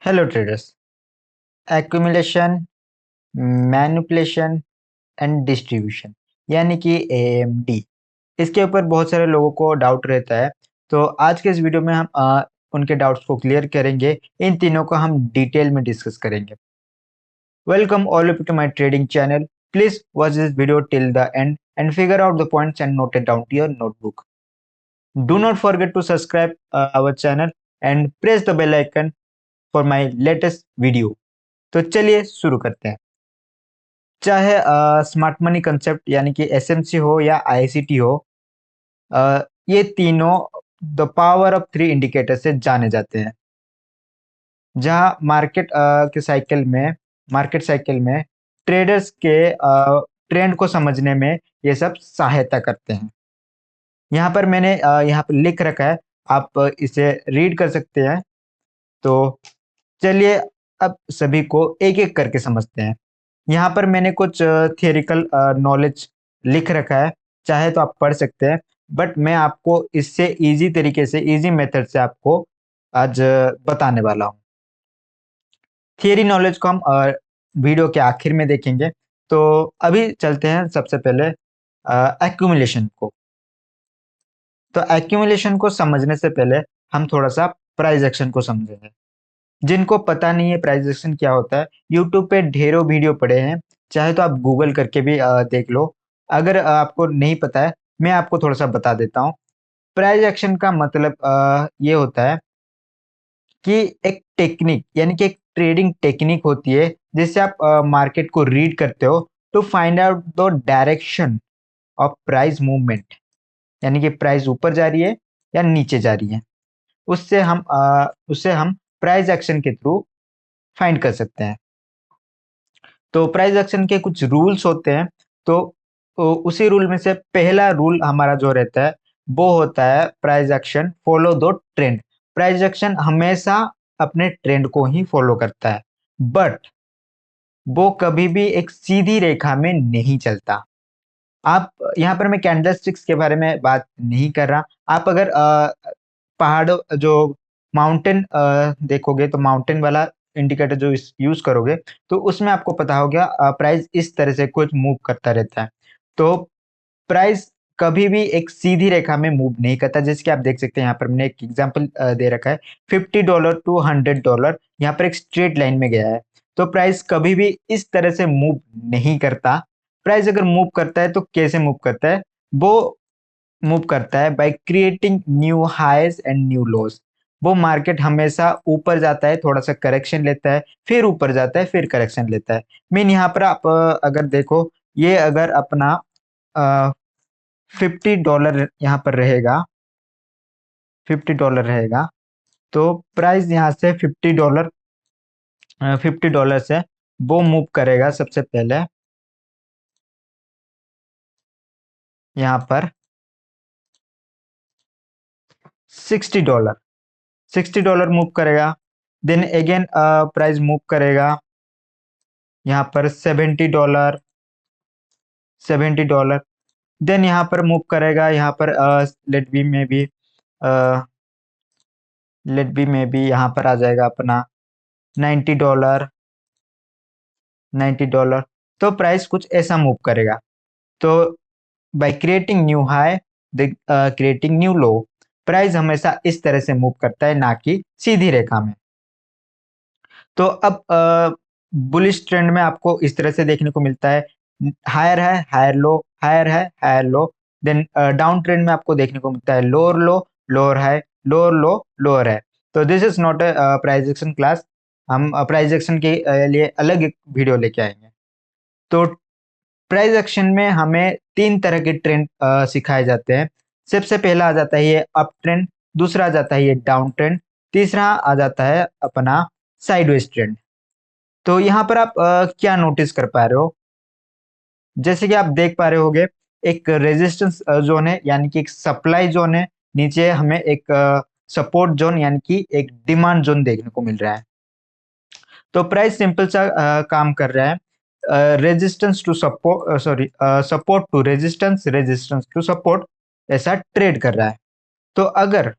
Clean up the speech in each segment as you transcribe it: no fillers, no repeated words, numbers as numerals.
Hello traders. Accumulation, manipulation and distribution यानी कि AMD, इसके ऊपर बहुत सारे लोगों को डाउट रहता है। तो आज के इस वीडियो में हम उनके डाउट्स को क्लियर करेंगे। इन तीनों को हम डिटेल में डिस्कस करेंगे। Welcome all of you to my trading channel. Please watch this video till the end figure out the points and note it down to your notebook. Do not forget to subscribe our channel and press the bell icon for my latest video. तो चलिए शुरू करते हैं। चाहे smart money concept यानी कि SMC हो या आईसीटी हो, ये तीनों the power of three indicator से जाने जाते हैं। जहां मार्केट साइकिल में ट्रेडर्स के ट्रेंड को समझने में ये सब सहायता करते हैं। यहाँ पर मैंने यहाँ पर लिख रखा है, आप इसे रीड कर सकते हैं। तो चलिए अब सभी को एक एक करके समझते हैं। यहाँ पर मैंने कुछ थियोरिकल नॉलेज लिख रखा है, चाहे तो आप पढ़ सकते हैं, बट मैं आपको इससे इजी तरीके से, इजी मेथड से आपको आज बताने वाला हूँ। थियरी नॉलेज को हम वीडियो के आखिर में देखेंगे। तो अभी चलते हैं सबसे पहले एक्यूमुलेशन को। तो एक्यूमुलेशन को समझने से पहले हम थोड़ा सा प्राइस एक्शन को समझेंगे। जिनको पता नहीं है प्राइस एक्शन क्या होता है, यूट्यूब पे ढेरों वीडियो पड़े हैं, चाहे तो आप गूगल करके भी देख लो। अगर आपको नहीं पता है, मैं आपको थोड़ा सा बता देता हूँ। प्राइस एक्शन का मतलब ये होता है कि एक टेक्निक यानी कि एक ट्रेडिंग टेक्निक होती है जिससे आप मार्केट को रीड करते हो to find out the direction of price movement, यानी कि प्राइस ऊपर जा रही है या नीचे जा रही है। उससे हम प्राइस एक्शन के थ्रू फाइंड कर सकते हैं। तो प्राइस एक्शन के कुछ रूल्स होते हैं। तो उसी रूल में से पहला रूल हमारा जो रहता है वो होता है price action follow the trend. Price action हमेशा अपने ट्रेंड को ही फॉलो करता है, बट वो कभी भी एक सीधी रेखा में नहीं चलता। आप यहाँ पर मैं कैंडलस्टिक्स के बारे में बात नहीं कर रहा। आप अगर पहाड़ जो माउंटेन देखोगे तो माउंटेन वाला इंडिकेटर जो यूज करोगे तो उसमें आपको पता होगा प्राइस इस तरह से कुछ मूव करता रहता है। तो प्राइस कभी भी एक सीधी रेखा में मूव नहीं करता। जैसे कि आप देख सकते हैं, यहाँ पर मैंने एक एग्जांपल दे रखा है, $50 टू $100 यहाँ पर एक स्ट्रेट लाइन में गया है। तो प्राइस कभी भी इस तरह से मूव नहीं करता। प्राइस अगर मूव करता है तो कैसे मूव करता है? वो मूव करता है by creating new highs and new lows. वो मार्केट हमेशा ऊपर जाता है, थोड़ा सा करेक्शन लेता है, फिर ऊपर जाता है, फिर करेक्शन लेता है। मीन यहाँ पर आप अगर देखो, ये अगर अपना $50 यहाँ पर रहेगा, $50 रहेगा, तो प्राइस यहाँ से $50 से वो मूव करेगा सबसे पहले यहाँ पर $60, $60 मूव करेगा। देन अगेन प्राइस मूव करेगा यहाँ पर $70, देन यहाँ पर मूव करेगा यहाँ पर लेट बी में भी यहाँ पर आ जाएगा अपना $90, $90। तो प्राइस कुछ ऐसा मूव करेगा। तो bye creating new high, creating new लो, प्राइस हमेशा इस तरह से मूव करता है, ना कि सीधी रेखा में। तो अब बुलिश ट्रेंड में आपको इस तरह से देखने को मिलता है, higher high higher low, higher high higher low. Then down trend में आपको देखने को मिलता है lower low, lower high, lower low, lower high. तो this is not a price action class. हम प्राइस एक्शन के लिए अलग एक वीडियो लेके आएंगे। तो प्राइस एक्शन में हमें तीन तरह के ट्रेंड सिखाए जाते हैं। सबसे पहला आ जाता है ये अप ट्रेंड, दूसरा आ जाता है ये डाउन ट्रेंड, तीसरा आ जाता है अपना साइडवेज ट्रेंड। तो यहाँ पर आप क्या नोटिस कर पा रहे हो? जैसे कि आप देख पा रहे होगे, एक रेजिस्टेंस जोन है यानी कि एक सप्लाई जोन है, नीचे हमें एक सपोर्ट जोन यानी कि एक डिमांड जोन देखने को मिल रहा है। तो प्राइस सिंपल सा काम कर रहा है, resistance to support, sorry, support to resistance, resistance to support, ऐसा ट्रेड कर रहा है। तो अगर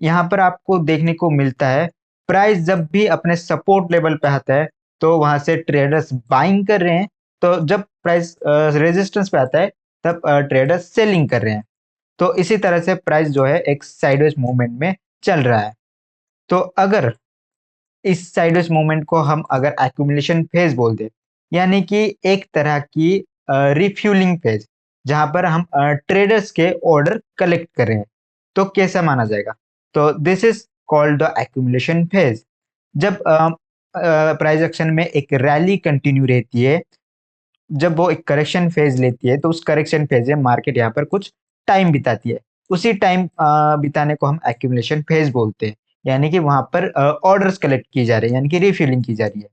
यहाँ पर आपको देखने को मिलता है प्राइस जब भी अपने सपोर्ट लेवल पे आता है तो वहां से ट्रेडर्स बाइंग कर रहे हैं, तो जब प्राइस रेजिस्टेंस पे आता है तब ट्रेडर्स सेलिंग कर रहे हैं। तो इसी तरह से प्राइस जो है एक साइडवेज मूवमेंट में चल रहा है। तो अगर इस साइडवेज मूवमेंट को हम अगर एक्यूमुलेशन फेज बोल दे, यानी कि एक तरह की रिफ्यूलिंग फेज, जहां पर हम ट्रेडर्स के ऑर्डर कलेक्ट कर रहे हैं, तो कैसा माना जाएगा? तो this is called the accumulation phase. जब प्राइस एक्शन में एक रैली कंटिन्यू रहती है, जब वो एक करेक्शन फेज लेती है, तो उस करेक्शन फेज में मार्केट यहाँ पर कुछ टाइम बिताती है। उसी टाइम बिताने को हम एक्यूमुलेशन फेज बोलते हैं, यानी कि वहां पर ऑर्डर्स कलेक्ट की जा रही है, यानी कि रिफिलिंग की जा रही है।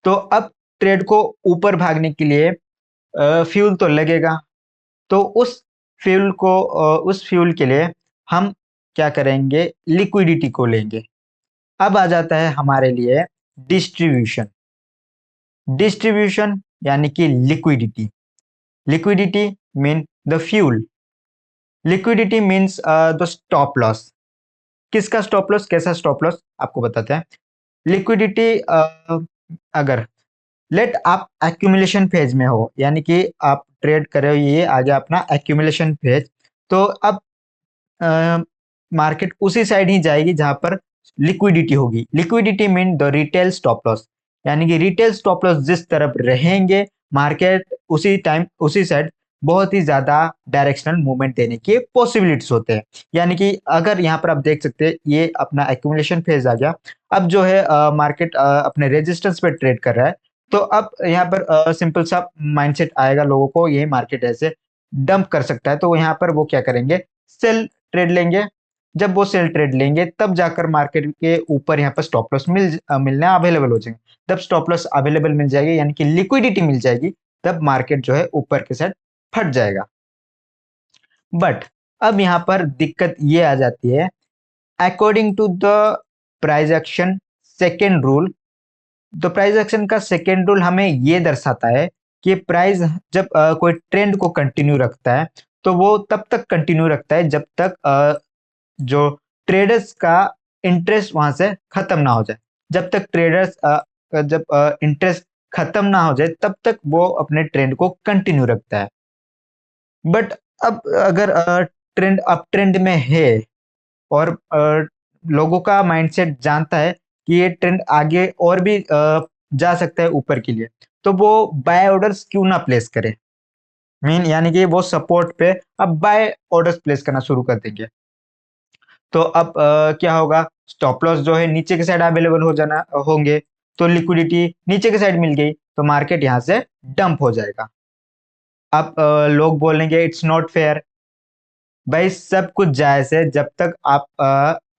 तो अब ट्रेड को ऊपर भागने के लिए फ्यूल तो लगेगा। तो उस फ्यूल के लिए हम क्या करेंगे? लिक्विडिटी को लेंगे। अब आ जाता है हमारे लिए डिस्ट्रीब्यूशन। डिस्ट्रीब्यूशन यानी कि liquidity. Liquidity mean the fuel. Liquidity means the stop loss. किसका स्टॉप लॉस, कैसा स्टॉप लॉस, आपको बताते हैं। लिक्विडिटी अगर लेट आप एक्यूमुलेशन फेज में हो, यानी कि आप ट्रेड कर रहे हो, ये आ गया अपना एक्यूमुलेशन फेज। तो अब मार्केट उसी साइड ही जाएगी जहां पर लिक्विडिटी होगी। Liquidity mean the retail stop loss, यानी कि रिटेल स्टॉप लॉस जिस तरफ रहेंगे, मार्केट उसी टाइम उसी साइड बहुत ही ज्यादा डायरेक्शनल मूवमेंट देने के पॉसिबिलिटीज होते हैं। यानी कि अगर यहाँ पर आप देख सकते हैं, ये अपना एक्यूमुलेशन फेज आ गया। अब जो है मार्केट अपने रेजिस्टेंस पे ट्रेड कर रहा है। तो अब यहाँ पर सिंपल सा माइंडसेट आएगा लोगों को, ये मार्केट ऐसे डंप कर सकता है, तो यहाँ पर वो क्या करेंगे? सेल ट्रेड लेंगे। जब वो सेल ट्रेड लेंगे तब जाकर मार्केट के ऊपर यहाँ पर स्टॉप लॉस मिलना अवेलेबल हो जाएंगे। तब स्टॉप लॉस अवेलेबल मिल जाएगी, यानी कि लिक्विडिटी मिल जाएगी, तब मार्केट जो है ऊपर के साइड फट जाएगा। बट अब यहाँ पर दिक्कत ये आ जाती है, according to the price action second rule. तो प्राइस एक्शन का सेकेंड रूल हमें ये दर्शाता है कि प्राइस जब कोई ट्रेंड को कंटिन्यू रखता है, तो वो तब तक कंटिन्यू रखता है जब तक जो ट्रेडर्स का इंटरेस्ट वहां से खत्म ना हो जाए। जब तक ट्रेडर्स जब इंटरेस्ट खत्म ना हो जाए तब तक वो अपने ट्रेंड को कंटिन्यू रखता है। बट अब अगर ट्रेंड अप ट्रेंड में है और लोगों का माइंडसेट जानता है कि ये ट्रेंड आगे और भी जा सकता है ऊपर के लिए, तो वो बाय ऑर्डर्स क्यों ना प्लेस करे। मीन यानी कि वो सपोर्ट पे अब बाय ऑर्डर्स प्लेस करना शुरू कर देंगे। तो अब क्या होगा? स्टॉप लॉस जो है नीचे के साइड अवेलेबल हो जाना होंगे, तो लिक्विडिटी नीचे के साइड मिल गई, तो मार्केट यहाँ से डंप हो जाएगा। अब लोग बोलेंगे इट्स नॉट फेयर। भाई सब कुछ जायज है जब तक आप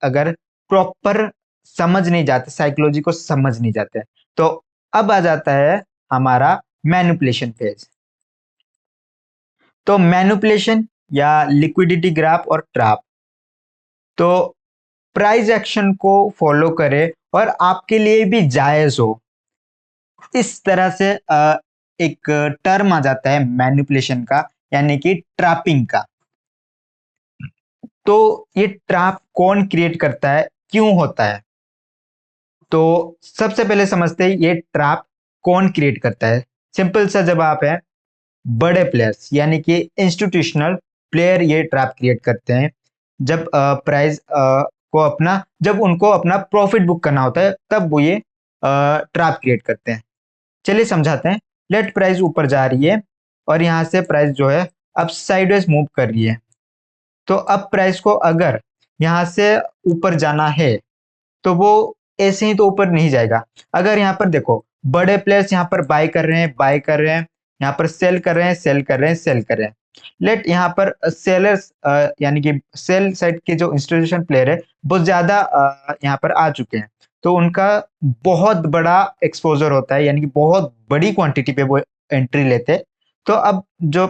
अगर प्रॉपर समझ नहीं जाते, साइकोलॉजी को समझ नहीं जाते। तो अब आ जाता है हमारा मैनिपुलेशन फेज। तो मैनिपुलेशन या लिक्विडिटी ग्राफ और ट्रैप, तो प्राइस एक्शन को फॉलो करे और आपके लिए भी जायज हो, इस तरह से एक टर्म आ जाता है मैनिपुलेशन का, यानी कि ट्रैपिंग का। तो ये ट्रैप कौन क्रिएट करता है, क्यों होता है? तो सबसे पहले समझते हैं ये ट्रैप कौन क्रिएट करता है। सिंपल सा जवाब है, बड़े प्लेयर्स यानी कि इंस्टीट्यूशनल प्लेयर ये ट्रैप क्रिएट करते हैं। जब प्राइस को अपना जब उनको अपना प्रॉफिट बुक करना होता है, तब वो ये ट्रैप क्रिएट करते हैं। चलिए समझाते हैं। लेट प्राइस ऊपर जा रही है और यहाँ से प्राइस जो है अब साइडवेज मूव कर रही है। तो अब प्राइस को अगर यहाँ से ऊपर जाना है, तो वो ऐसे ही तो ऊपर नहीं जाएगा। अगर यहाँ पर देखो, बड़े प्लेयर्स यहाँ पर बाय कर रहे हैं, बाय कर रहे हैं, यहाँ पर सेल कर रहे हैं, सेल कर रहे हैं, सेल कर रहे हैं। लेट यहाँ पर सेलर्स यानी कि सेल साइड के जो इंस्टीट्यूशन प्लेयर है वो ज्यादा यहाँ पर आ चुके हैं, तो उनका बहुत बड़ा एक्सपोजर होता है, यानी कि बहुत बड़ी क्वांटिटी पे वो एंट्री लेते हैं। तो अब जो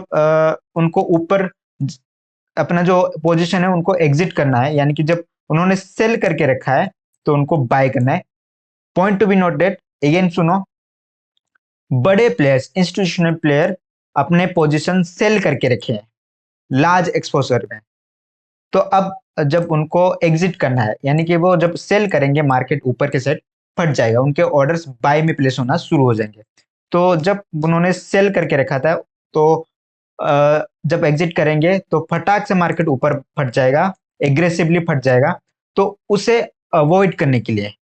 उनको ऊपर अपना जो पोजीशन है उनको एग्जिट करना है, यानी कि जब उन्होंने सेल करके रखा है तो उनको बाय करना है। Point to be noted, again सुनो, बड़े प्लेयर्स इंस्टीट्यूशनल प्लेयर अपने पोजीशन सेल करके रखे हैं लार्ज एक्सपोजर में। तो अब जब उनको एग्जिट करना है, यानी कि वो जब सेल करेंगे मार्केट ऊपर के साइड फट जाएगा, उनके ऑर्डर्स बाय में प्लेस होना शुरू हो जाएंगे। तो जब उन्होंने सेल करके रखा था, तो जब एग्जिट करेंगे तो फटाक से मार्केट ऊपर फट जाएगा, एग्रेसिवली फट जाएगा। तो उसे अवॉइड करने के लिए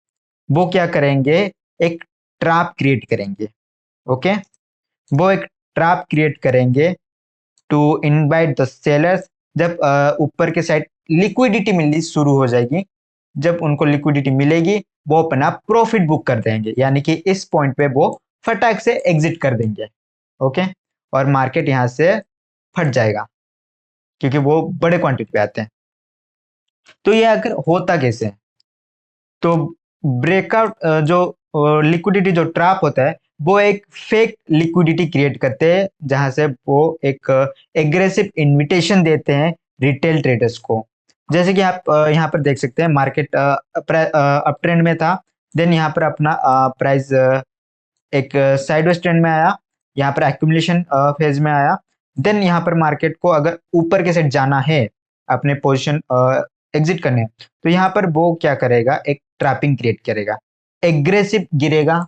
वो क्या करेंगे, एक ट्रैप क्रिएट करेंगे। ओके, वो एक ट्रैप क्रिएट करेंगे टू इनवाइट द सेलर्स। जब ऊपर के साइड लिक्विडिटी मिलनी शुरू हो जाएगी, जब उनको लिक्विडिटी मिलेगी, वो अपना प्रॉफिट बुक कर देंगे, यानी कि इस पॉइंट पे वो फटाक से एग्जिट कर देंगे। ओके, और मार्केट यहां से फट जाएगा, क्योंकि वो बड़े क्वांटिटी पे आते हैं। तो ये अगर होता कैसे है? तो ब्रेकआउट जो लिक्विडिटी जो ट्रैप होता है, वो एक फेक लिक्विडिटी क्रिएट करते हैं, जहां से वो एक एग्रेसिव इनविटेशन देते हैं रिटेल ट्रेडर्स को। जैसे कि आप यहाँ पर देख सकते हैं, मार्केट अप ट्रेंड में था, देन यहाँ पर अपना प्राइस एक साइडवेज ट्रेंड में आया, यहाँ पर एक्यूमुलेशन फेज में आया। देन यहाँ पर मार्केट को अगर ऊपर के साइड जाना है, अपने पोजीशन एग्जिट करने हैं, तो यहाँ पर वो क्या करेगा, एक ट्रैपिंग क्रिएट करेगा, एग्रेसिव गिरेगा,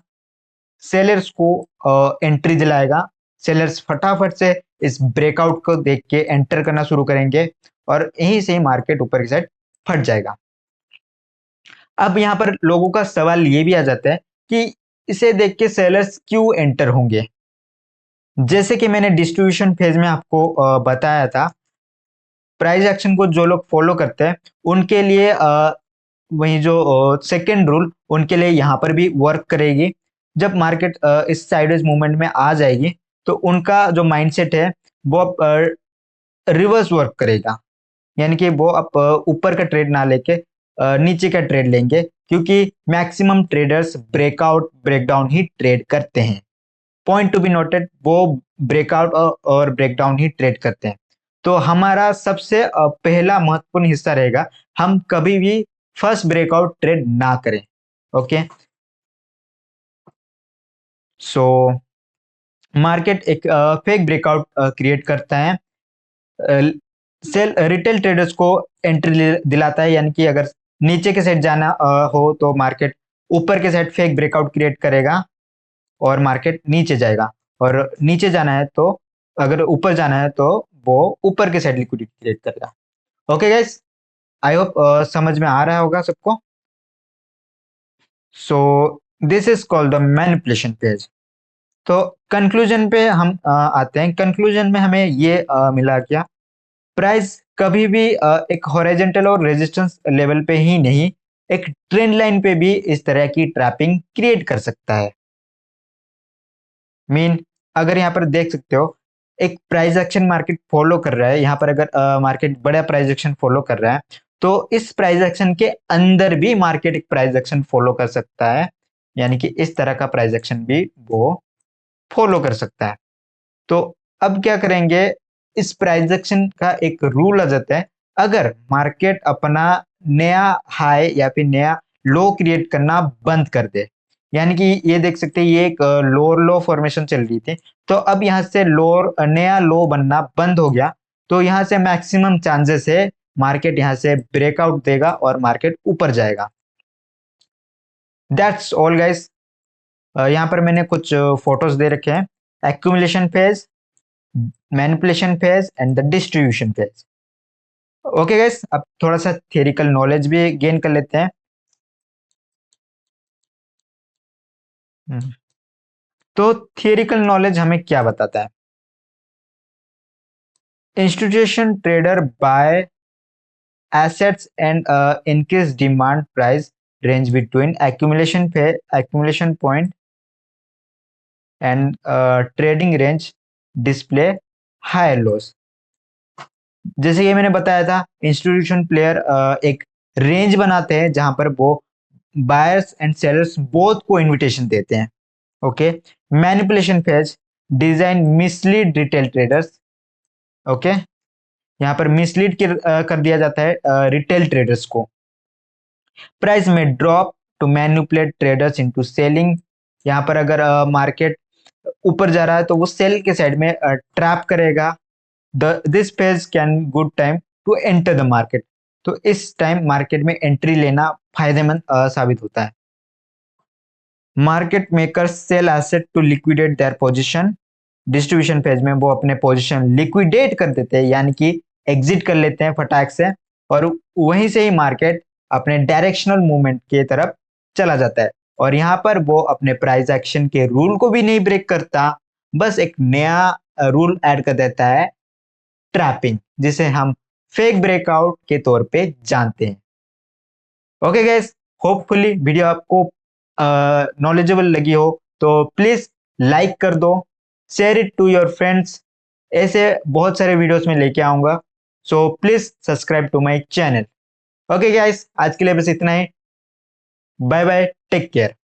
सेलर्स को एंट्री दिलाएगा। सेलर्स फटाफट से इस ब्रेकआउट को देख के एंटर करना शुरू करेंगे, और यहीं से ही मार्केट ऊपर की साइड फट जाएगा। अब यहाँ पर लोगों का सवाल ये भी आ जाता है कि इसे देख के सेलर्स क्यों एंटर होंगे। जैसे कि मैंने डिस्ट्रीब्यूशन फेज में आपको बताया था, प्राइस एक्शन को जो लोग फॉलो करते हैं उनके लिए वही जो सेकेंड रूल उनके लिए यहाँ पर भी वर्क करेगी। जब मार्केट इस साइडवेज मूवमेंट में आ जाएगी, तो उनका जो माइंडसेट है वो अब रिवर्स वर्क करेगा, यानी कि वो अब ऊपर का ट्रेड ना लेके नीचे का ट्रेड लेंगे, क्योंकि मैक्सिमम ट्रेडर्स ब्रेकआउट ब्रेकडाउन ही ट्रेड करते हैं। पॉइंट टू बी नोटेड, वो ब्रेकआउट और ब्रेकडाउन ही ट्रेड करते हैं। तो हमारा सबसे पहला महत्वपूर्ण हिस्सा रहेगा, हम कभी भी फर्स्ट ब्रेकआउट ट्रेड ना करें। ओके, सो मार्केट एक फेक ब्रेकआउट क्रिएट करता है, सेल रिटेल ट्रेडर्स को एंट्री दिलाता है, यानी कि अगर नीचे के साइड जाना हो तो मार्केट ऊपर के साइड फेक ब्रेकआउट क्रिएट करेगा और मार्केट नीचे जाएगा, और नीचे जाना है तो, अगर ऊपर जाना है तो वो ऊपर के साइड लिक्विडिटी क्रिएट करेगा। ओके गाइस, आई होप समझ में आ रहा होगा सबको। So this is called the manipulation page. तो कंक्लूजन पे हम आते हैं। कंक्लूजन में हमें ये मिला क्या, प्राइस कभी भी एक हॉरिजॉन्टल और रेजिस्टेंस लेवल पे ही नहीं, एक ट्रेंड लाइन पे भी इस तरह की ट्रैपिंग क्रिएट कर सकता है। मीन, अगर यहाँ पर देख सकते हो, एक प्राइस एक्शन मार्केट फॉलो कर रहा है, यहाँ पर अगर मार्केट बड़ा प्राइस एक्शन फॉलो कर रहा है, तो इस प्राइस एक्शन के अंदर भी मार्केट एक प्राइस एक्शन फॉलो कर सकता है, यानी कि इस तरह का प्राइस एक्शन भी वो फॉलो कर सकता है। तो अब क्या करेंगे, इस प्राइस एक्शन का एक रूल आ जाता है, अगर मार्केट अपना नया हाई या फिर नया लो क्रिएट करना बंद कर दे, यानी कि ये देख सकते हैं, ये एक लोअर लो फॉर्मेशन चल रही थी, तो अब यहाँ से लोअर नया लो बनना बंद हो गया, तो यहाँ से मैक्सिमम चांसेस है मार्केट यहाँ से ब्रेकआउट देगा और मार्केट ऊपर जाएगा। That's all guys. यहाँ पर मैंने कुछ फोटोज दे रखे हैं, accumulation phase, manipulation phase and the distribution phase. Okay guys, अब थोड़ा सा थियोरिकल नॉलेज भी गेन कर लेते हैं। हम्म, तो थियोरिकल नॉलेज हमें क्या बताता है, institution trader buy assets and increase demand price range between accumulation point and trading range display higher loss। जैसे ये मैंने बताया था, इंस्टीट्यूशन प्लेयर एक रेंज बनाते हैं जहां पर वो बायर्स एंड सेलर्स बोथ को इनविटेशन देते हैं। Okay, manipulation phase, design mislead retail traders. Okay, यहाँ पर मिसलीड कर दिया जाता है रिटेल ट्रेडर्स को। प्राइस में drop to manipulate traders into selling, यहाँ पर अगर मार्केट ऊपर जा रहा है तो वो सेल के साइड में ट्रैप करेगा। This phase can good time to enter the market, तो इस टाइम मार्केट में एंट्री लेना फायदेमंद साबित होता है। Market makers sell asset to liquidate their position. Distribution phase में वो अपने पोजीशन लिक्विडेट कर देते हैं, यानी कि एग्जिट कर लेते हैं फटाक से, और वहीं से ही मार्केट अपने डायरेक्शनल मूवमेंट की तरफ चला जाता है। और यहाँ पर वो अपने प्राइस एक्शन के रूल को भी नहीं ब्रेक करता, बस एक नया रूल ऐड कर देता है, ट्रैपिंग, जिसे हम फेक ब्रेकआउट के तौर पे जानते हैं। ओके गाइस, होपफुली वीडियो आपको नॉलेजेबल लगी हो तो प्लीज लाइक कर दो, share it to your friends. ऐसे बहुत सारे वीडियोस में लेके आऊंगा, so please subscribe to my channel. Okay guys, आज के लिए बस इतना ही। Bye bye, take care.